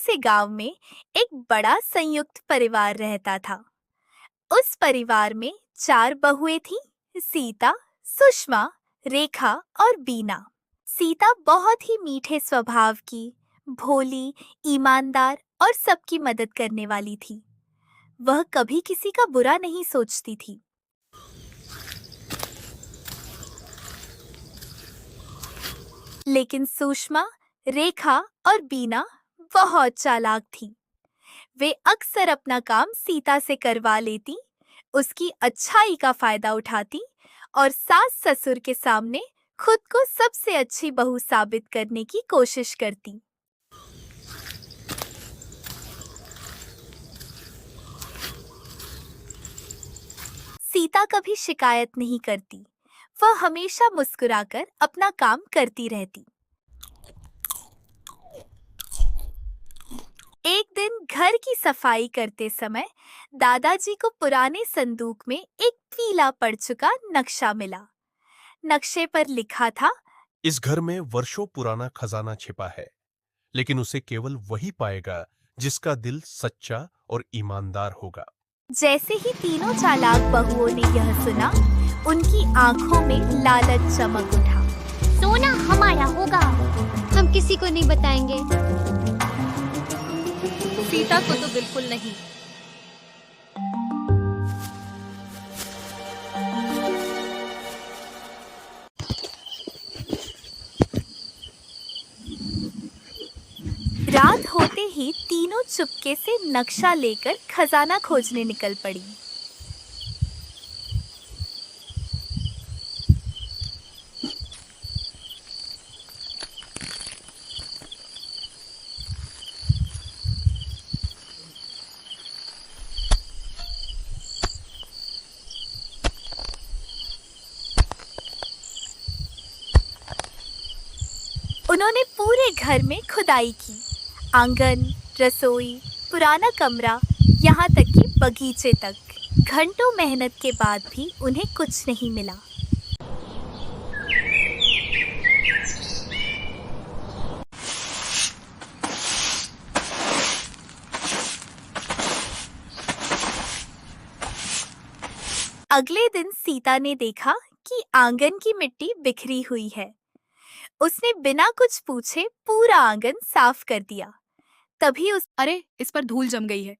से गांव में एक बड़ा संयुक्त परिवार रहता था। उस परिवार में 4 बहुएं थीं, सीता, सुषमा, रेखा और बीना। सीता बहुत ही मीठे स्वभाव की, भोली, ईमानदार और सबकी मदद करने वाली थी। वह कभी किसी का बुरा नहीं सोचती थी। लेकिन सुषमा, रेखा और बीना बहुत चालाक थी। वे अक्सर अपना काम सीता से करवा लेती, उसकी अच्छाई का फायदा उठाती और सास ससुर के सामने खुद को सबसे अच्छी बहू साबित करने की कोशिश करती। सीता कभी शिकायत नहीं करती, वह हमेशा मुस्कुराकर अपना काम करती रहती। एक दिन घर की सफाई करते समय दादाजी को पुराने संदूक में एक पीला पड़ चुका नक्शा मिला। नक्शे पर लिखा था, इस घर में वर्षों पुराना खजाना छिपा है, लेकिन उसे केवल वही पाएगा जिसका दिल सच्चा और ईमानदार होगा। जैसे ही तीनों चालाक बहुओं ने यह सुना, उनकी आंखों में लालच चमक उठा। सोना हमारा होगा, हम किसी को नहीं बताएंगे। सीता को तो बिल्कुल नहीं। रात होते ही तीनों चुपके से नक्शा लेकर खजाना खोजने निकल पड़ी। उन्होंने पूरे घर में खुदाई की, आंगन, रसोई, पुराना कमरा, यहाँ तक कि बगीचे तक। घंटों मेहनत के बाद भी उन्हें कुछ नहीं मिला। अगले दिन सीता ने देखा कि आंगन की मिट्टी बिखरी हुई है। उसने बिना कुछ पूछे पूरा आंगन साफ कर दिया। तभी अरे, इस पर धूल जम गई है।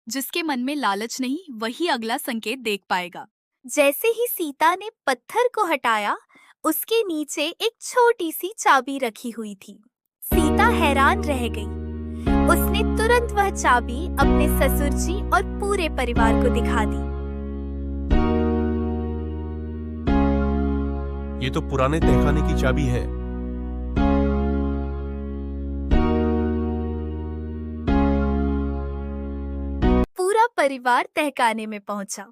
जिसके मन में लालच नहीं, वही अगला संकेत देख पाएगा। जैसे ही सीता ने पत्थर को हटाया, उसके नीचे एक छोटी सी चाबी रखी हुई थी। सीता हैरान रह गई। उसने तुरंत वह चाबी अपने ससुर जी और पूरे परिवार को दिखा दी। ये तो पुराने तहखाने की चाबी है। पूरा परिवार तहखाने में पहुंचा।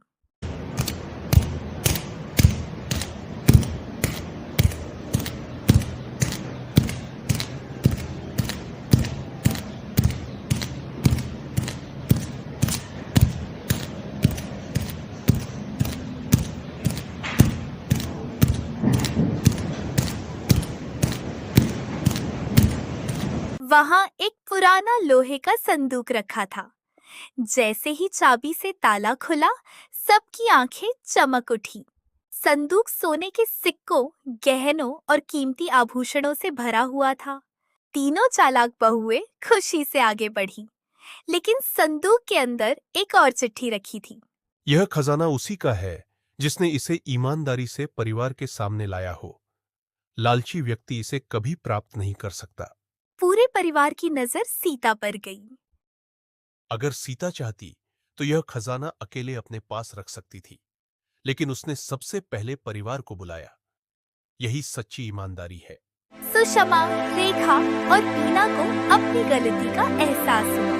वहां एक पुराना लोहे का संदूक रखा था। जैसे ही चाबी से ताला खुला, सबकी आंखें चमक उठी। संदूक सोने के सिक्कों, गहनों और कीमती आभूषणों से भरा हुआ था। तीनों चालाक बहुएं खुशी से आगे बढ़ी, लेकिन संदूक के अंदर एक और चिट्ठी रखी थी। यह खजाना उसी का है जिसने इसे ईमानदारी से परिवार के सामने लाया हो। लालची व्यक्ति इसे कभी प्राप्त नहीं कर सकता। पूरे परिवार की नजर सीता पर गई। अगर सीता चाहती तो यह खजाना अकेले अपने पास रख सकती थी, लेकिन उसने सबसे पहले परिवार को बुलाया। यही सच्ची ईमानदारी है। सुषमा, रेखा और बीना को अपनी गलती का एहसास हुआ।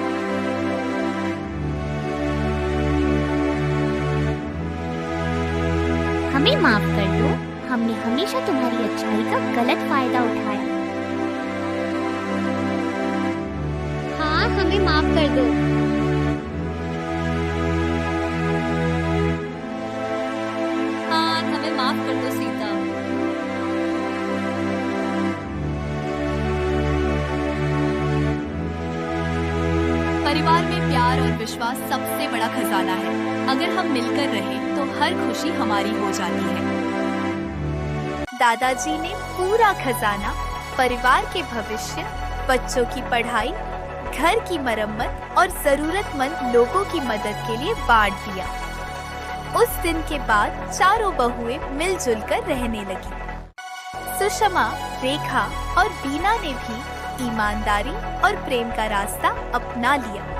हमें माफ कर दो, हमने हमेशा तुम्हारी अच्छाई का गलत फायदा उठाया। हाँ, हमें माफ कर दो। हाँ, हमें माफ कर दो सीता। परिवार में प्यार और विश्वास सबसे बड़ा खजाना है। अगर हम मिलकर रहें तो हर खुशी हमारी हो जाती है। दादाजी ने पूरा खजाना परिवार के भविष्य, बच्चों की पढ़ाई, घर की मरम्मत और जरूरतमंद लोगों की मदद के लिए बांट दिया। उस दिन के बाद चारों बहुएं मिलजुल कर रहने लगी। सुषमा, रेखा और बीना ने भी ईमानदारी और प्रेम का रास्ता अपना लिया।